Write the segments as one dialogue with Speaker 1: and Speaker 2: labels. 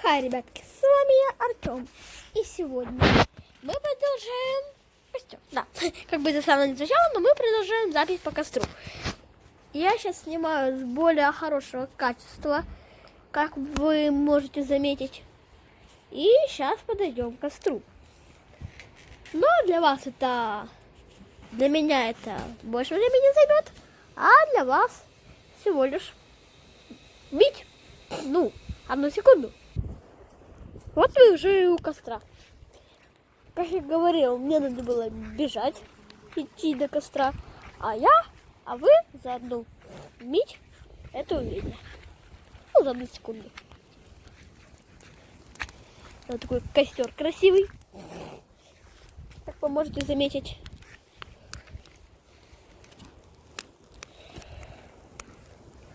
Speaker 1: Хай, ребятки, с вами я, Артем. И сегодня мы продолжаем костер. Да, как бы это самое не звучало, но мы продолжаем запись по костру. Я сейчас снимаю с более хорошего качества, как вы можете заметить. И сейчас подойдем к костру. Но для вас это... Для меня это больше времени займет, а для вас всего лишь бить. Ну, одну секунду. Вот мы уже у костра. Как я говорил, мне надо было бежать, идти до костра, а вы заодно бить это увидели. Ну, за одну секунду. Вот такой костер красивый, как вы можете заметить.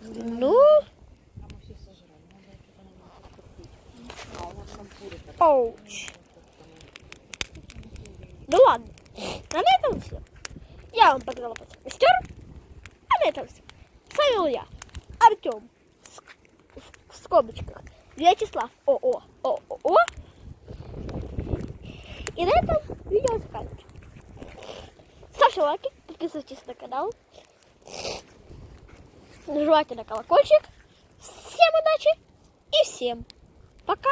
Speaker 1: Ну, оуч. Ну ладно, а на этом все. Я вам показала костер, а на этом все. С вами был я, Артем, в скобочках, Вячеслав, ООО. И на этом видео заканчивается. Ставьте лайки, подписывайтесь на канал, нажимайте на колокольчик. Всем удачи и всем пока.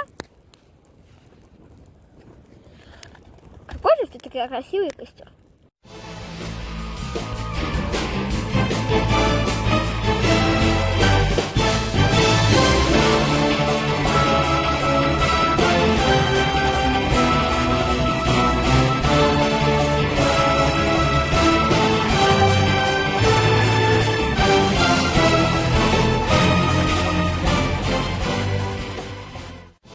Speaker 1: Какой же ты такой красивый костер.